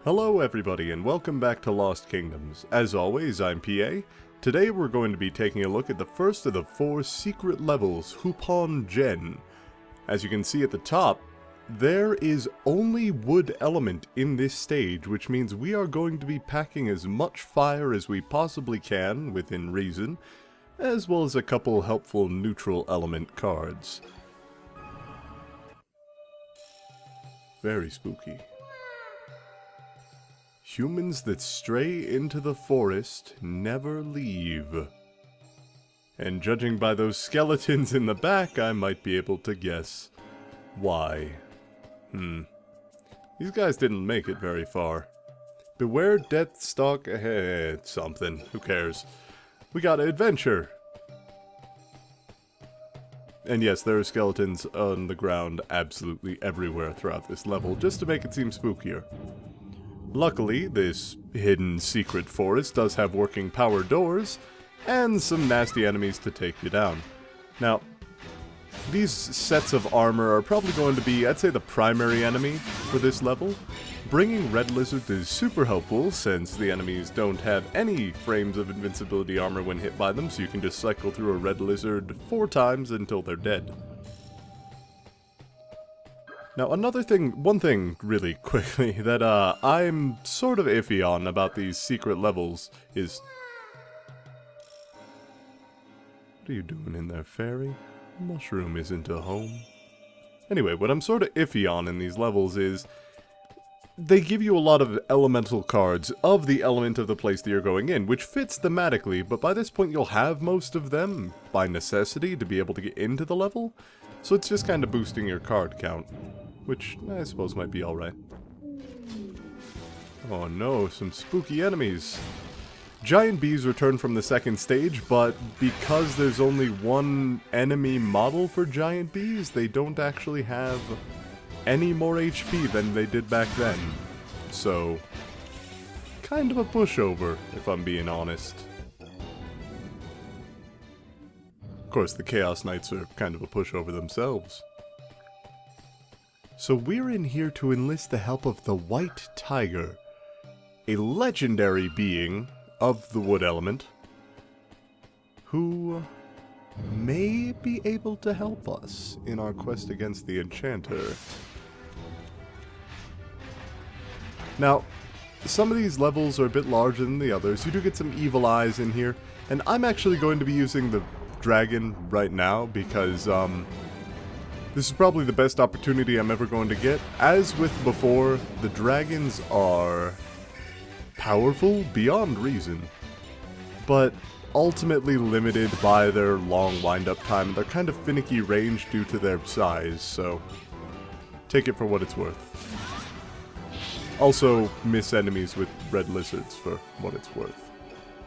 Hello everybody and welcome back to Lost Kingdoms. As always, I'm PA. Today we're going to be taking a look at the first of the 4 secret levels, Hupon Gen. As you can see at the top, there is only wood element in this stage, which means we are going to be packing as much fire as we possibly can, within reason, as well as a couple helpful neutral element cards. Very spooky. Humans that stray into the forest never leave. And judging by those skeletons in the back, I might be able to guess why. These guys didn't make it very far. Beware death stalk ahead. Something. Who cares? We got adventure. And yes, there are skeletons on the ground absolutely everywhere throughout this level, just to make it seem spookier. Luckily, this hidden secret forest does have working power doors, and some nasty enemies to take you down. Now, these sets of armor are probably going to be, I'd say, the primary enemy for this level. Bringing Red Lizard is super helpful, since the enemies don't have any frames of invincibility armor when hit by them, so you can just cycle through a Red Lizard 4 times until they're dead. Now one thing really quickly that I'm sort of iffy on about these secret levels is... What are you doing in there, fairy? Mushroom isn't a home. Anyway, what I'm sort of iffy on in these levels is they give you a lot of elemental cards of the element of the place that you're going in, which fits thematically, but by this point you'll have most of them by necessity to be able to get into the level, so it's just kind of boosting your card count. Which, I suppose, might be alright. Oh no, some spooky enemies. Giant bees return from the second stage, but because there's only one enemy model for giant bees, they don't actually have any more HP than they did back then. So, kind of a pushover, if I'm being honest. Of course, the Chaos Knights are kind of a pushover themselves. So we're in here to enlist the help of the White Tiger, a legendary being of the wood element, who may be able to help us in our quest against the Enchanter. Now, some of these levels are a bit larger than the others. You do get some evil eyes in here, and I'm actually going to be using the dragon right now because, this is probably the best opportunity I'm ever going to get. As with before, the dragons are powerful beyond reason, but ultimately limited by their long wind-up time. They're kind of finicky range due to their size, so take it for what it's worth. Also, miss enemies with red lizards for what it's worth.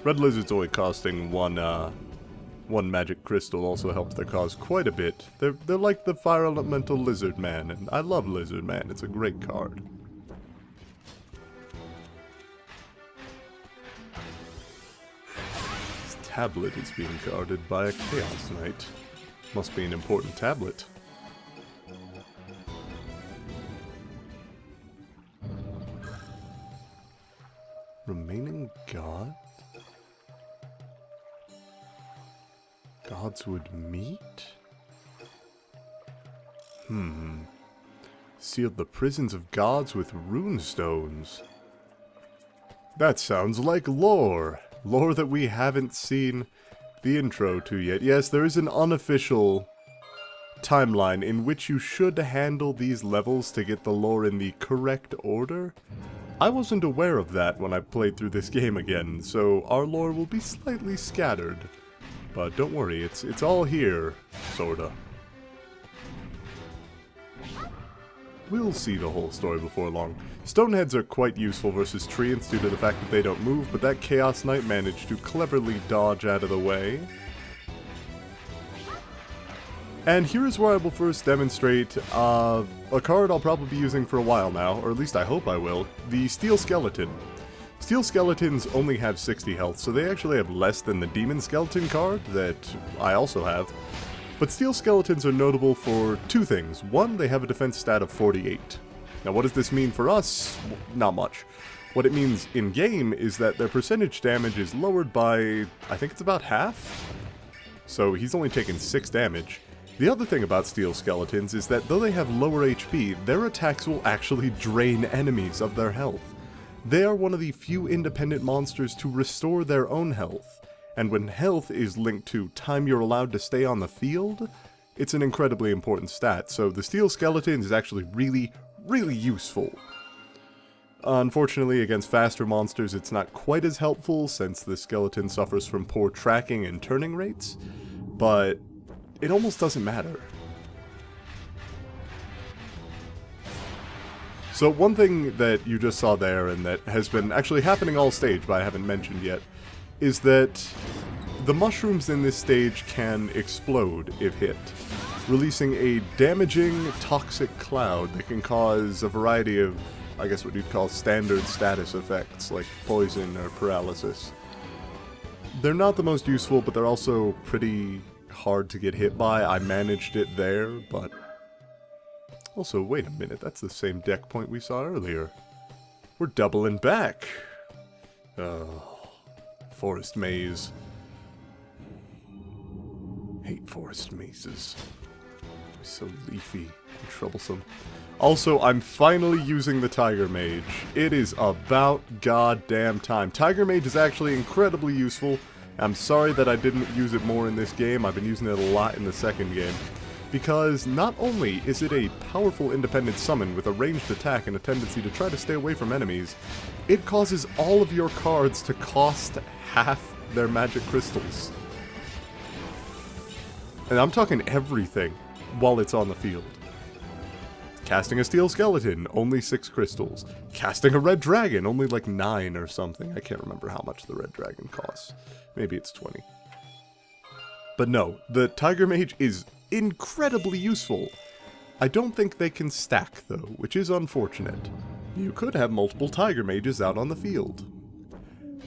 Red lizards only costing one magic crystal also helps their cause quite a bit. They're like the Fire Elemental Lizard Man, and I love Lizard Man, it's a great card. This tablet is being guarded by a Chaos Knight. Must be an important tablet. Remaining God? Gods would meet? Sealed the prisons of gods with runestones. That sounds like lore. Lore that we haven't seen the intro to yet. Yes, there is an unofficial timeline in which you should handle these levels to get the lore in the correct order. I wasn't aware of that when I played through this game again, so our lore will be slightly scattered. But don't worry, it's all here, sorta. We'll see the whole story before long. Stoneheads are quite useful versus treants due to the fact that they don't move, but that Chaos Knight managed to cleverly dodge out of the way. And here is where I will first demonstrate a card I'll probably be using for a while now, or at least I hope I will, the Steel Skeleton. Steel Skeletons only have 60 health, so they actually have less than the Demon Skeleton card that I also have. But Steel Skeletons are notable for 2 things. One, they have a defense stat of 48. Now what does this mean for us? Not much. What it means in-game is that their percentage damage is lowered by, I think it's about half? So he's only taken 6 damage. The other thing about Steel Skeletons is that though they have lower HP, their attacks will actually drain enemies of their health. They are one of the few independent monsters to restore their own health, and when health is linked to time you're allowed to stay on the field, it's an incredibly important stat, so the Steel Skeleton is actually really, really useful. Unfortunately, against faster monsters it's not quite as helpful since the skeleton suffers from poor tracking and turning rates, but it almost doesn't matter. So one thing that you just saw there, and that has been actually happening all stage, but I haven't mentioned yet, is that the mushrooms in this stage can explode if hit, releasing a damaging, toxic cloud that can cause a variety of, I guess what you'd call standard status effects, like poison or paralysis. They're not the most useful, but they're also pretty hard to get hit by. I managed it there, but... Also, wait a minute, that's the same deck point we saw earlier. We're doubling back! Oh, forest maze. Hate forest mazes. So leafy and troublesome. Also, I'm finally using the Tiger Mage. It is about goddamn time. Tiger Mage is actually incredibly useful. I'm sorry that I didn't use it more in this game. I've been using it a lot in the second game. Because not only is it a powerful independent summon with a ranged attack and a tendency to try to stay away from enemies, it causes all of your cards to cost half their magic crystals. And I'm talking everything while it's on the field. Casting a Steel Skeleton, only 6 crystals. Casting a Red Dragon, only like 9 or something. I can't remember how much the Red Dragon costs. Maybe it's 20. But no, the Tiger Mage is incredibly useful. I don't think they can stack though, which is unfortunate. You could have multiple Tiger Mages out on the field.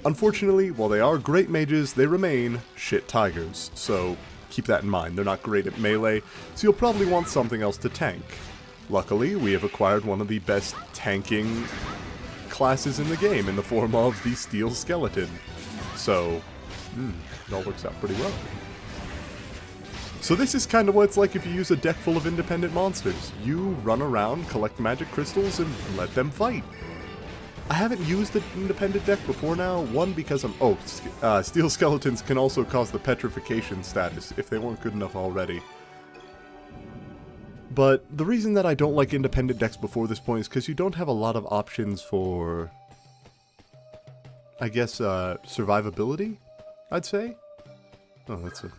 Unfortunately, while they are great mages, they remain shit tigers, so keep that in mind. They're not great at melee, so you'll probably want something else to tank. Luckily, we have acquired one of the best tanking classes in the game in the form of the Steel Skeleton. So, it all works out pretty well. So this is kind of what it's like if you use a deck full of independent monsters. You run around, collect magic crystals, and let them fight. I haven't used an independent deck before now, one because Steel Skeletons can also cause the petrification status if they weren't good enough already. But the reason that I don't like independent decks before this point is because you don't have a lot of options for, I guess, survivability, I'd say? Oh, that's a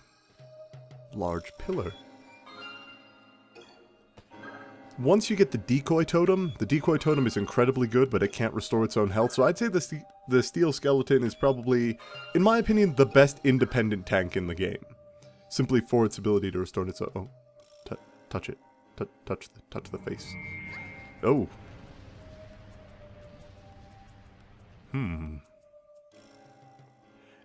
large pillar. Once you get the Decoy Totem is incredibly good, but it can't restore its own health, so I'd say the Steel Skeleton is probably, in my opinion, the best independent tank in the game. Simply for its ability to restore its own... Oh, touch it. Touch the face. Oh.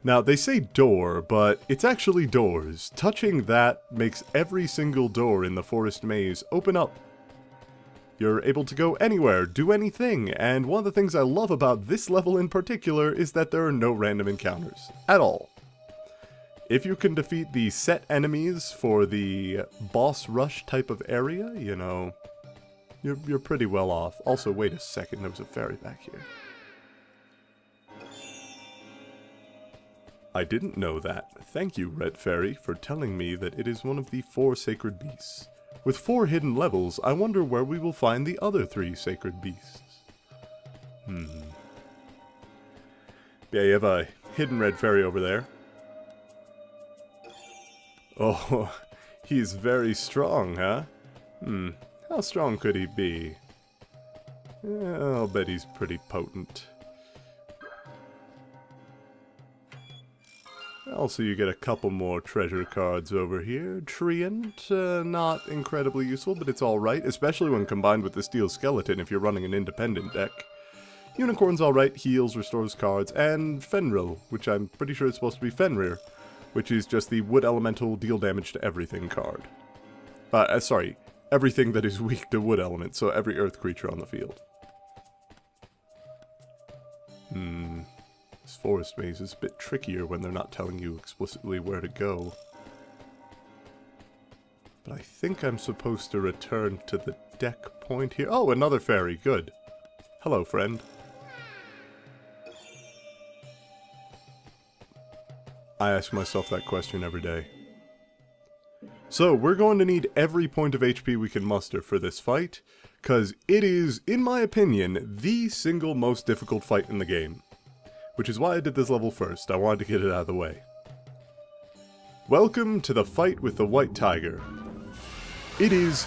Now, they say door, but it's actually doors. Touching that makes every single door in the forest maze open up. You're able to go anywhere, do anything, and one of the things I love about this level in particular is that there are no random encounters. At all. If you can defeat the set enemies for the boss rush type of area, you know, you're pretty well off. Also, wait a second, there was a fairy back here. I didn't know that. Thank you, Red Fairy, for telling me that it is one of the 4 sacred beasts. With 4 hidden levels, I wonder where we will find the other 3 sacred beasts. Yeah, you have a hidden Red Fairy over there. Oh, he's very strong, huh? How strong could he be? I'll bet he's pretty potent. Also, you get a couple more treasure cards over here. Treant, not incredibly useful, but it's alright, especially when combined with the Steel Skeleton if you're running an independent deck. Unicorn's alright, heals, restores cards, and Fenrir, which I'm pretty sure is supposed to be Fenrir, which is just the Wood Elemental deal damage to everything card. everything that is weak to wood element, so every earth creature on the field. This forest maze is a bit trickier when they're not telling you explicitly where to go. But I think I'm supposed to return to the deck point here. Oh, another fairy. Good. Hello, friend. I ask myself that question every day. So, we're going to need every point of HP we can muster for this fight, because it is, in my opinion, the single most difficult fight in the game. Which is why I did this level first. I wanted to get it out of the way. Welcome to the fight with the White Tiger. It is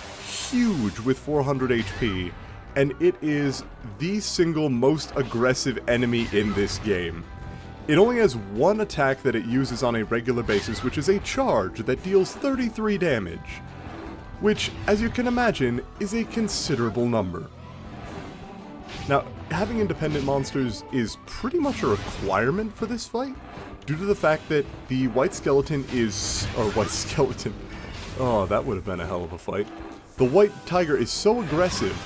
huge with 400 HP, and it is the single most aggressive enemy in this game. It only has one attack that it uses on a regular basis, which is a charge that deals 33 damage. Which, as you can imagine, is a considerable number. Now, having independent monsters is pretty much a requirement for this fight, due to the fact that the White Skeleton is... or White Skeleton... oh, that would have been a hell of a fight. The White Tiger is so aggressive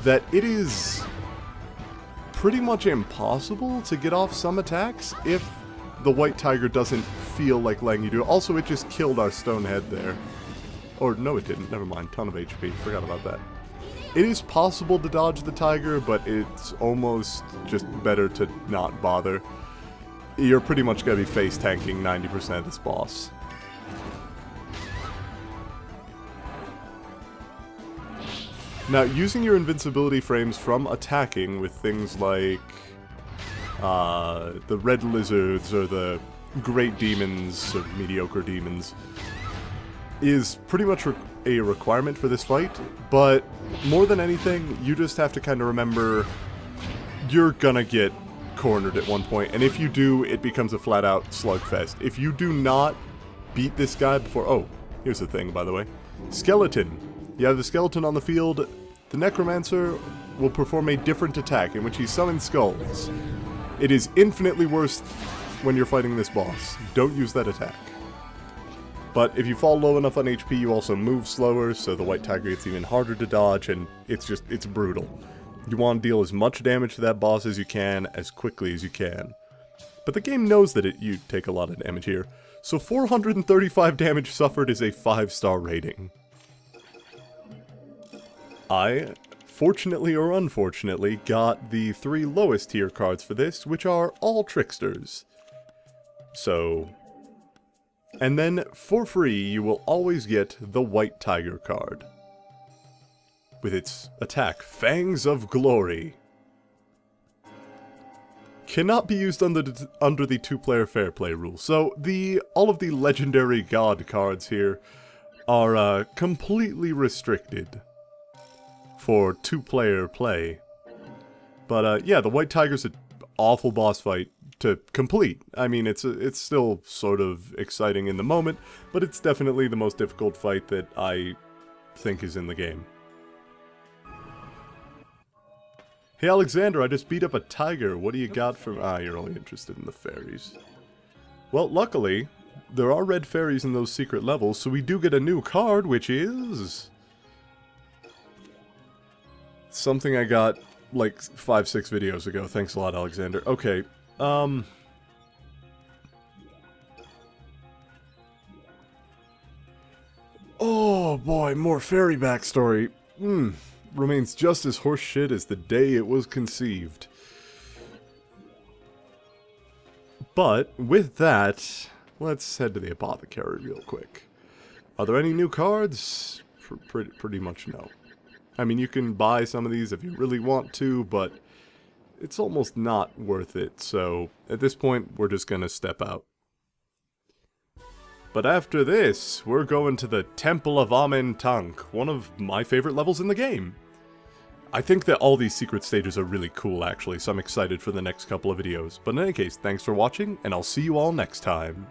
that it is pretty much impossible to get off some attacks if the White Tiger doesn't feel like letting you do it. Also, it just killed our stone head there. Or, no it didn't, never mind, ton of HP, forgot about that. It is possible to dodge the tiger, but it's almost just better to not bother. You're pretty much going to be face tanking 90% of this boss. Now, using your invincibility frames from attacking with things like the red lizards or the great demons or mediocre demons is pretty much a requirement for this fight, but more than anything, you just have to kind of remember you're gonna get cornered at one point, and if you do, it becomes a flat-out slugfest. If you do not beat this guy before... oh, here's the thing, by the way. Skeleton. You have the skeleton on the field. The Necromancer will perform a different attack in which he summons skulls. It is infinitely worse when you're fighting this boss. Don't use that attack. But if you fall low enough on HP, you also move slower, so the White Tiger gets even harder to dodge, and it's brutal. You want to deal as much damage to that boss as you can, as quickly as you can. But the game knows that you take a lot of damage here, so 435 damage suffered is a 5-star rating. I, fortunately or unfortunately, got the 3 lowest tier cards for this, which are all tricksters. So... and then, for free, you will always get the White Tiger card. With its attack, Fangs of Glory. Cannot be used under the 2-player fair play rule. So, all of the legendary god cards here are completely restricted for 2-player play. But yeah, the White Tiger's an awful boss fight to complete. I mean, it's still sort of exciting in the moment, but it's definitely the most difficult fight that I think is in the game. Hey Alexander, I just beat up a tiger. What do you got from... ah, you're only interested in the fairies. Well, luckily, there are red fairies in those secret levels, so we do get a new card, which is... something I got like 5-6 videos ago. Thanks a lot, Alexander. Okay, oh boy, more fairy backstory. Remains just as horseshit as the day it was conceived. But, with that, let's head to the apothecary real quick. Are there any new cards? Pretty much no. I mean, you can buy some of these if you really want to, but it's almost not worth it, so at this point, we're just gonna step out. But after this, we're going to the Temple of Amen-Tank, one of my favorite levels in the game. I think that all these secret stages are really cool, actually, so I'm excited for the next couple of videos. But in any case, thanks for watching, and I'll see you all next time.